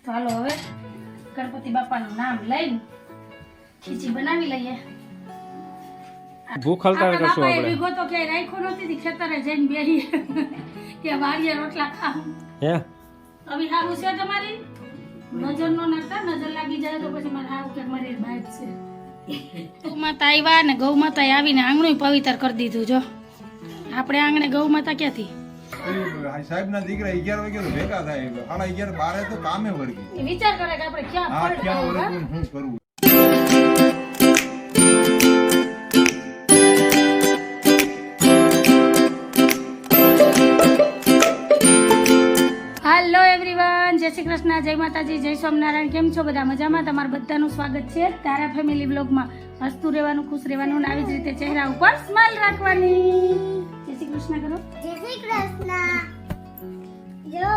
તો હાલો હવે ગણપતિ બાપાનું નામ લઈને ખીચી બનાવી લઈએ. ભૂખ હલતા કરશું આપણે. વિગો તો કે રાખ્યો નથી ખેતરે જઈને બેહી કે વાડીએ રોટલા ખાવ. હે હવે હારું છે તમારી નજર નો નાખતા, નજર લાગી જાય તો પછી મારે હારું કે મારી બાઈક છે. ગૌ માતા આવ્યા ને ગૌ માતા આવીને આંગણું પવિત્ર કરી દીધું. જો આપણે આંગણે ગૌ માતા ક્યાંથી સાહેબ ના દીકરા 11 વાગે ભેગા થાય, 11:30 તો કામે વળગી વિચાર કરે કે આપણે ક્યાં ક્યાં હું કરું. હેલો એવરીવન, જય શ્રી કૃષ્ણ, જય માતાજી, જય સ્વામિનારાયણ. કેમ છો બધા? મજામાં? તમારું બધાનું સ્વાગત છે તારા ફેમિલી બ્લોગમાં. હસતું રહેવાનું, ખુશ રહેવાનું અને આવી જ રીતે ચહેરા ઉપર સ્માઈલ રાખવાની. જય શ્રી કૃષ્ણ કરો. જય શ્રી કૃષ્ણ. જો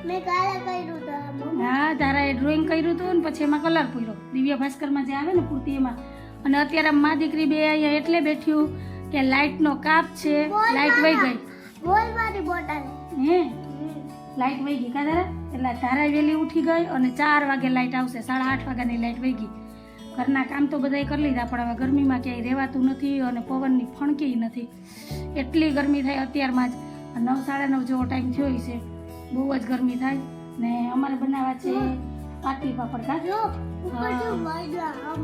મેં કાલે કર્યું તો હા, તારાએ ડ્રોઈંગ કર્યું હતું ને પછી એમાં કલર પૂર્યો દિવ્ય ભાસ્કરમાં જે આવે ને પૂર્તિ એમાં. અને અત્યારે મા દીકરી બે અહીંયા એટલે બેઠ્યું કે લાઇટનો કાપ છે, લાઇટ વહી ગઈ. બોલ મારી બોટલ હે લાઇટ વહી ગઈ કાધારા, એટલે ધારા વહેલી ઉઠી ગઈ અને 4 વાગે લાઇટ આવશે. 8:30 વાગ્યાની લાઇટ વહી ગઈ. ઘરના કામ તો બધાય કરી લીધા પણ હવે ગરમીમાં ક્યાંય રહેવાતું નથી અને પવનની ફણકી નથી. એટલી ગરમી થાય અત્યારમાં જ. 9:30 જેવો ટાઈમ થયો છે. બહુ જ ગરમી થાય ને અમારે બનાવવા છે પાટલી પાપડ.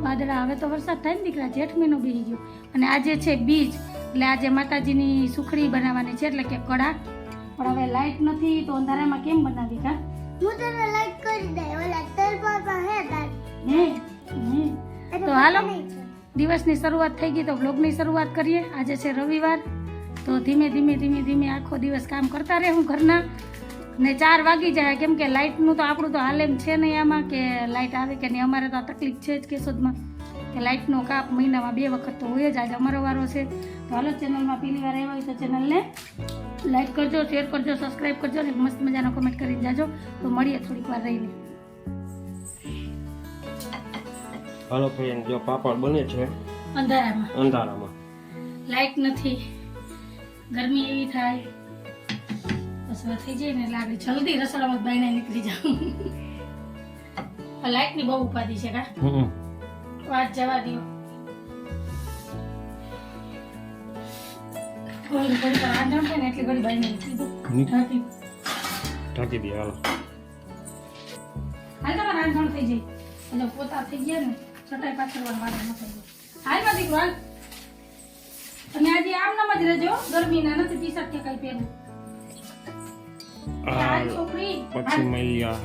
વાદળા હવે તો વરસાદ થાય ને દીકરા, જેઠ મહિનો બેસી ગયો. અને આજે છે બીજ, એટલે આજે માતાજીની સુખડી બનાવવાની છે, એટલે કે કડા. પણ હવે લાઈટ નથી તો અંધારામાં કેમ બનાવી કા? હું તને લાઈટ કરી દે. ઓલા તેલ પર હે તાર હે તો હાલો દિવસની શરૂઆત થઈ ગઈ તો બ્લોગની શરૂઆત કરીએ. આજે છે રવિવાર તો ધીમે ધીમે આખો દિવસ કામ કરતા રહે હું ઘરના. ને 4 વાગી જાય કેમ કે લાઇટનું તો આપણું તો હાલેમ છે નહીં આમાં કે લાઇટ આવે કે નહીં. અમારે તો આ તકલીફ છે જ કેશોદમાં કે લાઇટનો કાપ મહિનામાં 2 વખત તો હોય જ. આજે અમારો વારો છે તો હાલો ચેનલમાં પહેલી વાર આવ્યા હોય તો ચેનલને લાઈક કરજો, શેર કરજો, સબસ્ક્રાઈબ કરજો અને મસ્ત મજાનો કમેન્ટ કરીને જાજો. તો મળીએ થોડીક વાર રહીને. હાલો ફ્રેન્ડ, જો પાપડ બને છે અંધારામાં. લાઈટ નથી, ગરમી એવી થાય બસ હવે થઈ જાય ને એટલે આગળ જલ્દી રસોડામાં બાયણે નીકળી જાઉં. લાઈટની બહુ ઉપાધિ છે કા? વાત જવા દો. થોડી પર આંધણ છે ને એટલે ઘડી બાયણે નીકળી દો. ઢાંકી દે. હાલો હાલ તમારે આંધણ થઈ જાય એટલે પોતા થઈ ગયા ને ચટાઈ પાછળ વાળા ન થઈ જાય. હાલ માં દીકરો હાલ. અને આજે આમ નામ જ રહેજો, ગરમીના નથી ટી શર્ટ કે કઈ પહેરવું. છોકરી પછી મળ્યા.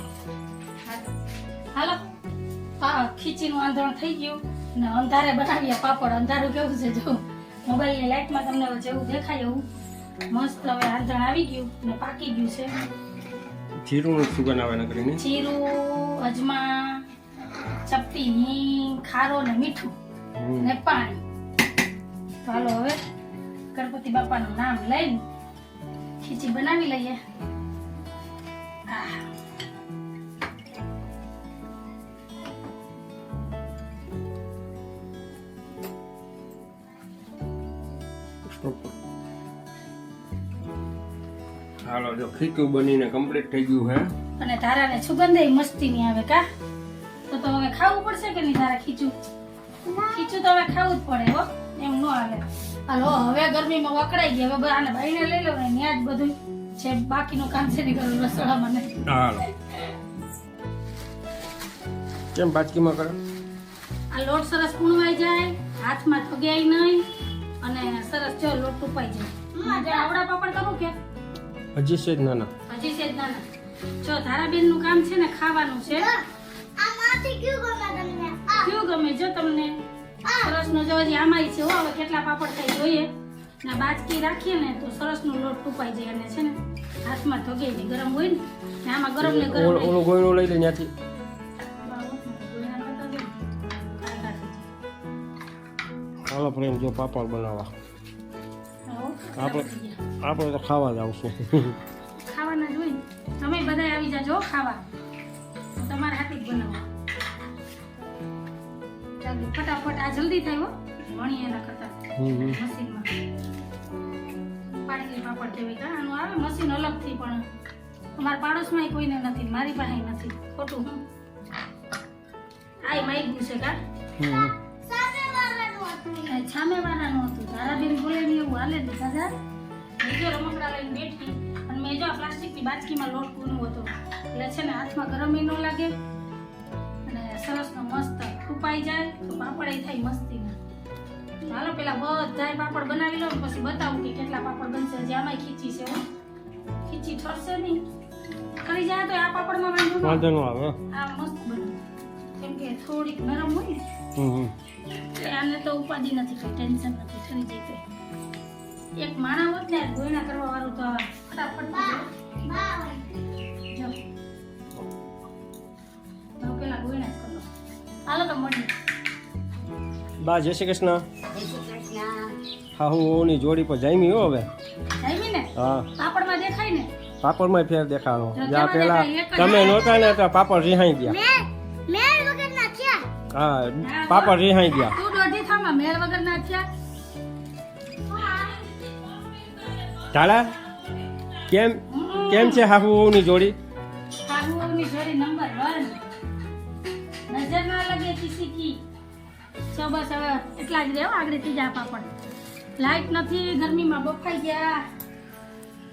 હાલો હા, ખીચીનું આંધણ થઈ ગયું ને અંધારે બનાવ્યા પાપડ. અંધારું કેવું છે જો મોબાઈલની લાઈટમાં તમને જેવું દેખાય એવું મસ્ત હવે આંધણ આવી ગયું ને પાકી ગયું છે. જીરું સુગંધ આવે ને કરીને જીરું, અજમા, ચપટી હિંગ, ખારો ને મીઠું ને પાણી. તો હાલો હવે ગણપતિ બાપાનું નામ લઈને ખીચી બનાવી લઈએ. હાલો જો ખીચું બનીને કમ્પ્લીટ થઈ ગયું છે. અને ધારાને સુગંધ મસ્તી ની આવે કા? તો હવે ખાવું પડશે કે નહીં ધારા? ખીચું તો હવે ખાવું જ પડે હો, એમ ન હાલે. હાલો હવે ગરમીમાં વકડાઈ ગયા, હવે આને ભાઈને લઈ લો ને ત્યાં જ બધું છે બાકીનું કામ છે ને કરું રસોડામાં નહીં. હાલો કેમ બાચકીમાં કરે? આ લોટ સરસ કૂણવાઈ જાય, હાથમાં થગાય નહીં અને સરસ જો લોટ ટૂપાઈ જાય. આવડા પાપડ કરું કે હજી છે જ નાના? હજી છે જ નાના. જો ધારાબેન નું કામ છે ને ખાવાનું છે. આમાંથી ક્યું ગમે તમને? કયું ગમે જો તમને? સરસ નો જો હજી આમાં છે હો. હવે કેટલા પાપડ થાય જોઈએ ને બાચકી રાખીએ ને તો સરસ નો લોટ ટૂપાઈ જાય અને છે ને હાથમાં થગાઈ જાય. ગરમ હોય ને આમાં ગરમ ને ગરમ ઓલું ગોયણું લઈ લે ત્યાંથી. હાલો ફ્રેન્ડ, જો પાપડ બનાવવા આપણે તો ખાવા જ આવશું. ખાવાના જ હોય ને. તમે બધા આવી જાજો ખાવા, તમારે હાથે જ બનાવો. ચાલો ફટાફટ, આ જલ્દી થાય હો વણી એના કરતા મશીનમાં. પાટલી પાપડ જેવી કા આનું આવે મશીન અલગથી પણ અમારા પાડોશમાં કોઈને નથી, મારી પાસે નથી. ખોટું હું આય માગ્યું છે કા સામે વાળાનું હતું. છામેવાળાનું હતું. ધારાબેન બોલે ને એવું હાલે ને દાદા. બીજો રમકડા લઈને બેઠી અને મેં જો આ પ્લાસ્ટિકની બાચકીમાં લોટ પૂર્યો હતો એટલે છે ને હાથમાં ગરમ ય ન લાગે અને સરસનો મસ્ત ઉપાઈ જાય તો પાપડ થાય મસ્તીના. હાલો પેલા બધાય પાપડ બનાવી લો ને પછી બતાવું કે કેટલા પાપડ બનશે. હજી આમાંય ખીચી છે હો. ખીચી ઠરશે નહીં, કરી જાય તો આ પાપડમાં વાંધો વાંધો ન આવે. આ મસ્ત બને કેમ કે થોડીક નરમ હોય ને એટલે આને તો ઉપાધિ નથી, કઈ ટેન્શન નથી, ઠરી જાય તો. એક માણા હોત ને ગોયણા કરવા વાળું તો ફટાફટ જો હવે પેલા ગોયણા જ કરો. હાલો તો મળી બા જય શ્રી કૃષ્ણ. હા હું ની જોડી પર જામી હો હવે. જામી ને હા પાપડમાં દેખાય ને પાપડમાં ફેર દેખાડો. જો જ્યાં કેમાં પેલા દેખાય? એક જ તમે નહોતા ને તો પાપડ રિહાઈ ગયા. મેળ વગરના થયા. હા પાપડ રિહાઈ ગયા. તું દોઢી થામાં મેળ વગર ના થયા. તાળા કેમ કેમ છે હાહુની જોડી? હાહુની જોડી નંબર 1. નજર ના લગે કિસી કી. સો બસ હવે એટલા જ રહ્યો, આગળ ત્રીજા પાપડ. લાઈટ નથી, ગરમીમાં બફાઈ ગયા.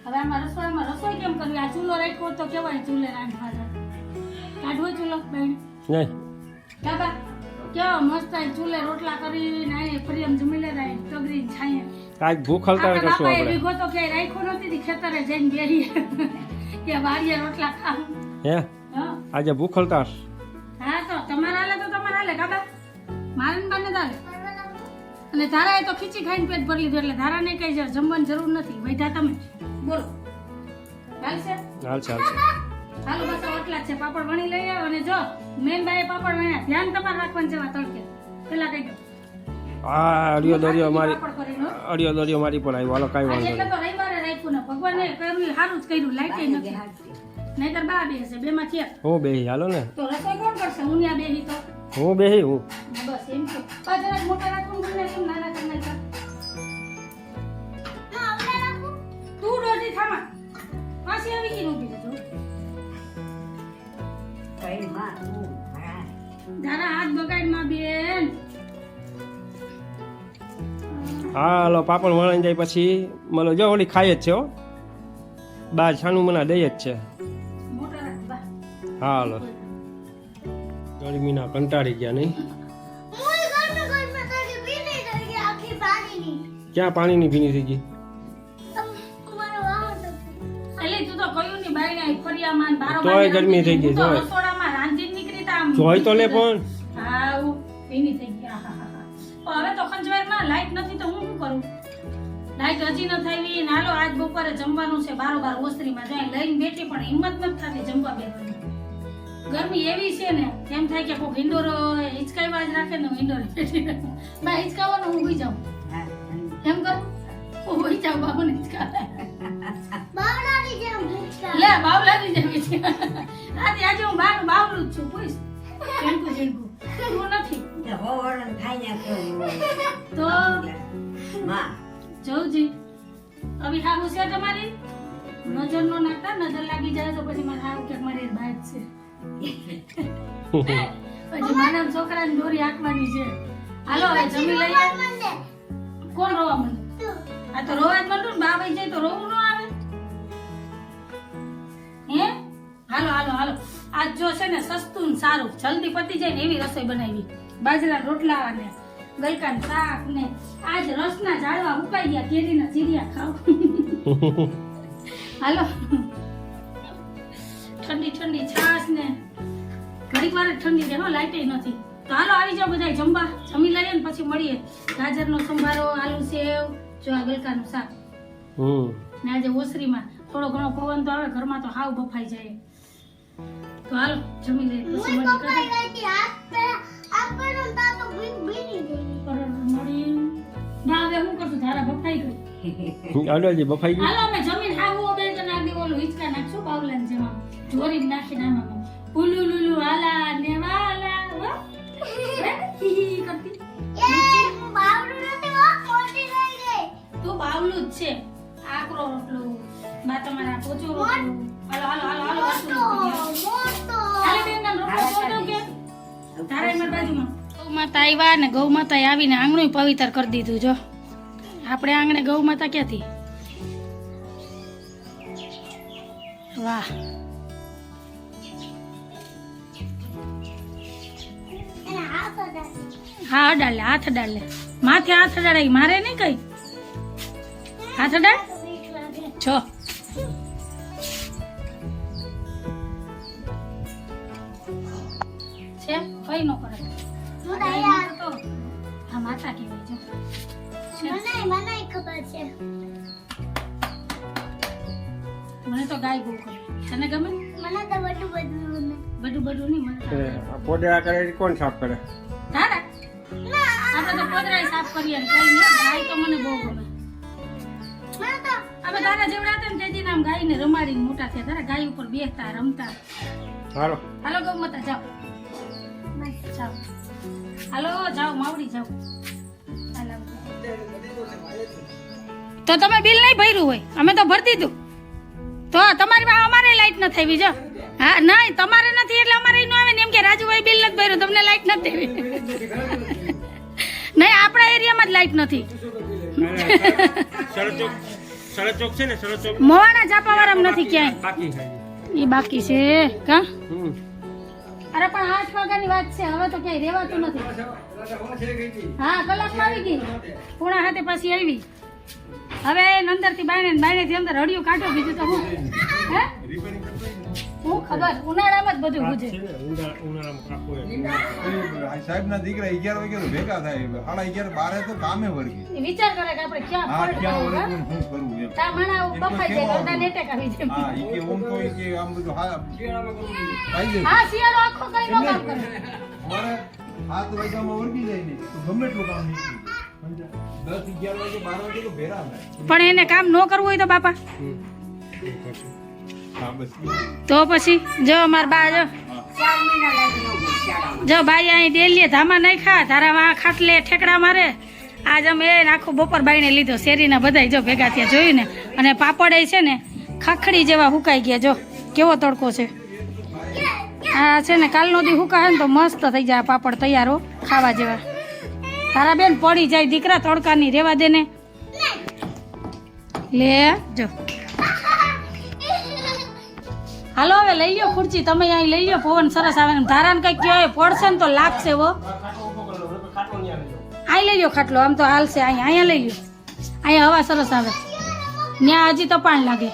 હવે આમાં રસોડામાં રસોઈ કેમ કરવી? આ ચૂલો રાખ્યો તો કેવાય ચૂલે રાંધવા જાય. કાઢવો ચૂલો બેન નહીં કાબા કેવો મસ્ત આ ચૂલે રોટલા કરીને આય પ્રિયમ જમી લે રાય ટગરી છાયે. આજ ભૂખ હલતા આપણા કરશું બાપાએ આપણે. વિગો તો ક્યાંય રાખ્યો નથી તી, ખેતરે જઈને બેહી કે વાડીએ રોટલા ખાવ. હે હા આજે ભૂખ હલતા હશે. હા તો તમારા હાલે તો તમારા હાલે કાબા મારે ને બાને દાલે. અને ધારાએ તો ખીચી ખાઈને પેટ ભરી લીધું એટલે ધારાને કઈ જમવાની જરૂર નથી. વૈધા તમે બોલો ચાલશે? હાલશે હાલશે. હાલો બસ એટલા જ છે. પાપડ વણી લઈએ અને જો મેન બાએ પાપડ વણ્યા, ધ્યાન તમારે રાખવાનું છે તડકે. પેલા કહી દો આ અડિયો દરિયો મારી પાપડ કરીને અડિયો દરિયો મારી પર આવ્યો. હાલો કાંઈ આજે વાંધો એટલે તો રવિવારે રાખ્યું ને ભગવાને કર્યું એ સારું જ કર્યું. લાઈટ નથી, નહીતર બા બેસે બે માં થયા નહીં હું બેહી હાલો ને. તો રસોઈ કોણ કરશે? હું ત્યાં બેહી તો હું બેહી હું બસ એમ કે પાછળ મોટા રાખવું મને કેમ નાના કરી નાખ્યા? તું ડોટી થામા પાછી આવી ગઈ ઊભી રહેજો. ધારા હાથ બગાડ માં બેન. હા હાલો પાપડ વણાઈ જાય પછી મલો જો ઓલી ખાય જ છે હો. બા છાનું મના દઈ જ છે. મોટા રાખ બા. હા હાલો ગરમીના કંટાળી ગયા નહીં. મૂળ ઘરમાં તારી ભીની થઈ ગઈ આખી પાણીની. ક્યાં પાણીની ભીની થઈ ગઈ? મારો વાહન તો એટલે તું તો કયું ની બાઈને અહીં ફરિયામાં ને બારો તોય બારી ગરમી થઈ ગઈ, હું તો તોય. રસોડામાં રાંધીને નીકળી તા આમ. જોઈ તો લે પણ. હા હું ભીની થઈ ગઈ. આહાહા. પણ હવે તો ખંજવારમાં લાઈટ નથી તો હું શું કરું? લાઈટ હજી ન થાવી ને હાલો આજ બપોરે જમવાનું છે બારોબાર ઓસરીમાં જાય લઈને બેઠી પણ હિંમત નથી થતી જમવા બેસવાની. ગરમી એવી છે ને એમ થાય કે કોઈ હિંડોરો હિચકાઈવા જ રાખે ને હું હિંડોરે બેઠી રહું. બા હિચકાવાનો હું હોઈ જાઉં એમ કરું? હું હોઈ જાઉં બાબુને હિચકાવે. બાવળાની જેમ ભૂખતા. લે બાવલાની જેવી છે. આજે હું બાનું બાવલું જ છું. પૂછ જેનકું જેનકું તું નથી તો જવજી હવે હાવું છે તમારી? નજર નો નાખતા, નજર લાગી જાય તો પછી મારે હાવ કે મારી બાઈક છે. પછી માનવ છોકરાની દોરી હાંકવાની છે. હાલો હવે જમી લઈએ. મંદે કોણ રોવા માંડે? તું આ તો રોવા જ માંડું ને. બા વઈ જાય તો રોવું ન આવે હે? હાલો હાલો હાલો આજ જો છે ને સસ્તું ને સારું જલ્દી પતી જાય ને એવી રસોઈ બનાવી. બાજરા રોટલા અને ગલકાનું શાક ને આજ રસના ઝાડવા ઉકાઈ ગયા, કેરીના ચીરિયા ખાવ. હાલો ઠંડી ઠંડી છાશ ને ઘડીક વાર જ ઠંડી રહે હો, લાઈટે નથી. તો હાલો આવી જાઓ બધા જમવા. જમી લઈએ ને પછી મળીએ. ગાજરનો સંભારો, આલુ સેવ, જો આ ગલકાનું શાક ને આજે ઓસરીમાં થોડો ઘણો પવન તો આવે, ઘરમાં તો હાવ બફાઈ જાય. તો હાલો જમી લઈએ પછી મૂળ મળીએ. કપાઈ ગઈ હતી હાથ પે આપણો તા તો ભીની ગઈ. મળી ના હવે હું કરશું? ધારા બફાઈ ગઈ. અડલજી બફાઈ ગઈ. હાલો અમે જમીન હાવું બે તો નાખી ઓલું હિચકા નાખશું બાવલાને જેમાં જોરી નાખીને આમાં ઉલુ લુલુ હાલા ને વાલા હો. હી કરતી એ હું બાવળું નથી હો, ખોટી રહી ગઈ. તું બાવલું જ છે. આકરો રોટલો બા તમારા પોચો રોટલો. હાલો હાલો હાલો માતા આવ્યા ને ગૌ માતા આવીને આંગણું પવિત્ર કરી દીધું. જો આપણે આંગણે ગૌ માતા ક્યાંથી? વાહ, અને આ બધા હા અડાડ લે, હાથ અડાડ લે, માથે હાથ અડાડાય, મારે નહીં કઈ. હાથ અડાડ મીઠ લાગે. છો. છે કઈ નો કરે. હું તો યાર તો આ માતા કહેવાય. જો છે. મને ખબર છે. મને તો ગાય બહુ ગમે. તને ગમે? મને તો બધું બધું બધું બધું નહીં મને તો. આ પોદરા કરે એ કોણ સાફ કરે? તારા આપણે તો પોદરાય સાફ કરીએ ને કઈ નહીં. ગાય તો મને બહુ ગમે. મને તો અમે તારા જેવડા હતા ને તેથી નામ ગાયને રમાડીને મોટા થયા. તારા ગાય ઉપર બેસતા રમતા. હાલો હાલો ગૌ માતા જાઓ, જાઓ, હાલો જાઓ, માવડી જાઓ. હાલો. તો તમે બિલ નહીં ભર્યું હોય, અમે તો ભરી દીધું. તો તમારી પાસે અમારે લાઈટ નથી આવી. જો હા નહીં તમારે નથી એટલે અમારે નું આવે ને એમ કે રાજુભાઈ બિલ નથી ભર્યું, તમને લાઈટ નથી આવી. નહીં આપણા એરિયામાં જ લાઈટ નથી. સરચોક છે ને, સરચોક મોવાના જાપાવાળામાં નથી ક્યાંય. બાકી છે. એ બાકી છે કા? હમ. અરે પણ 8 વાગ્યાની વાત છે, હવે તો ક્યાંય રહેવાતું નથી. હા કલાકમાં આવી ગઈ, 7:30 પાછી આવી. હવે નંદરથી બાયણેથી અંદર હળિયું કાઢો, બીજું તો હું હે હું ખબર ઉનાળામાં જ બધું ગુજે. છે ને, ઉનાળામાં કાપો એ. સાહેબના દીકરા 11 વાગે તો ભેગા થાય 11:30 12 તો કામે વળગી. એ વિચાર કરે કે આપણે ક્યાં હા ફળ ક્યાં ખાવું, વળગું ને શું કરવું એમ. તા માણા બફાઈ જાય, અડધા નેટેક આવી જાય. હા ઈ કે ઓમ તો ઈ કે આમ બધું પાઈ દે. હા શિયાળો આખો કઈ નો કામ કરે. મારે 7 વાગ્યામાં વળગી જાય ને તો ગમે એટલું કામ નીકળી. 10 11 વાગે 12 વાગે તો ભેરા થાય. પણ એને કામ ન કરવું હોય તો બાપા હા બસ તો પછી જો અમાર બા જો ભાઈ અહીં ડેલીએ ધામા નહીં ખા, તારા માં ખાટલે ઠેકડા મારે. આજ અમે આખો બપોર બાઈને લીધો, શેરીના બધાય જો ભેગા થયા જોયું ને. અને પાપડ છે ને ખાખડી જેવા હુકાઈ ગયા. જો કેવો તડકો છે. આ છે ને કાલનો દી હુકાય ને તો મસ્ત થઈ જાય પાપડ તૈયાર હો, ખાવા જેવા. તારા બેન પડી જાય દીકરા તડકાની, રેવા દે ને. લે જો હાલો હવે લઈ લ્યો ખુરચી, તમે અહીં લઈ લ્યો, પવન સરસ આવે ને. ધારાને કઈક કહેવાય પડશે ને તો લાગશે હો. અહીં લઈ લ્યો ખાટલો, આમ તો હાલશે. અહીંયા લઈ લ્યો, અહીંયા હવા સરસ આવે. ત્યાં હજી તપાણ લાગે,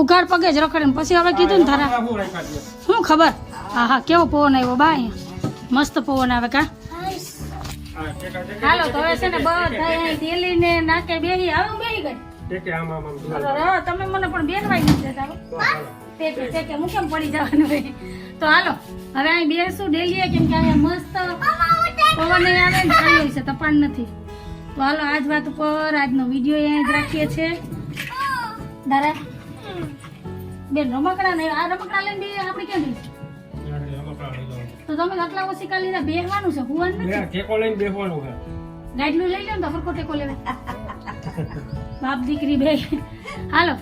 ઉઘાડ પગે જ રખડે. પછી હવે કીધું ને ધારા શું ખબર. હા હા કેવો પવન આવ્યો બા, અહીંયા મસ્ત પવન આવે કા. હાલો તો હવે છે ને બધા અહીં તેલીને નાકે બેહી. હવે હું બેહી ગઈ. અરે, તમે મને પણ બેસવાય નથી દેતા. તે હું કેમ પડી જવાનું હોય. તો હાલો હવે અહીં બેસું ડેલીએ, કેમ કે અહીંયા મસ્ત પવન આવે ને ઠંડી છે, તપાણ નથી. તો હાલો આજ વાત ઉપર આજનો વિડીયો અહીંયા જ રાખીએ છીએ. દારા બેન રમકડા નહીં, આ રમકડા લઈને બે આપણે ક્યાં જઈશું? તો તમે આટલા ઓછી કાલી બેસવાનું છે, હુવાનું નથી. ટેકો લઈને બેસવાનું છે. ગાઈડલું લઈ લો ને તો ફરકો ટેકો લેવા. બાપ દીકરી બે. હાલો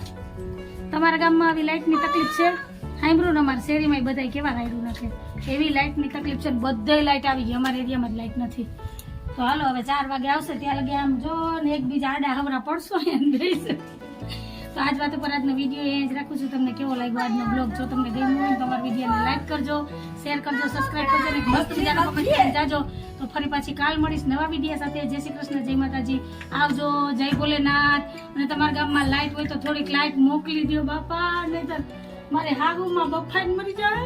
તમારા ગામમાં આવી લાઈટની તકલીફ છે? સાંભળ્યું ને અમારા શેરીમાં બધા કેવા રાયડું નાખે, એવી લાઈટની તકલીફ છે. બધે લાઈટ આવી ગઈ, અમારા એરિયામાં જ લાઈટ નથી. તો હાલો હવે 4 વાગે આવશે, ત્યાં લગે આમ જો ને એકબીજા આડા હવરા પડશો એમ બેસું. તો આજ વાત ઉપર આજનો વિડીયો એ જ રાખું છું. તમને કેવો લાગ્યો આજનો બ્લોગ? જો તમને ગમ્યું હોય તો અમારા વિડીયોને લાઈક કરજો, શેર કરજો, સબસ્ક્રાઈબ કરજો અને મસ્ત મજાનો કમેન્ટ કરીને જાજો. તો ફરી પાછી કાલ મળીશ નવા વિડીયો સાથે. જય શ્રી કૃષ્ણ, જય માતાજી, આવજો, જય ભોલેનાથ. અને તમારા ગામમાં લાઈટ હોય તો થોડીક લાઈટ મોકલી દો બાપા, નહીતર મારે હાગુમાં બફાઈને મરી જાય.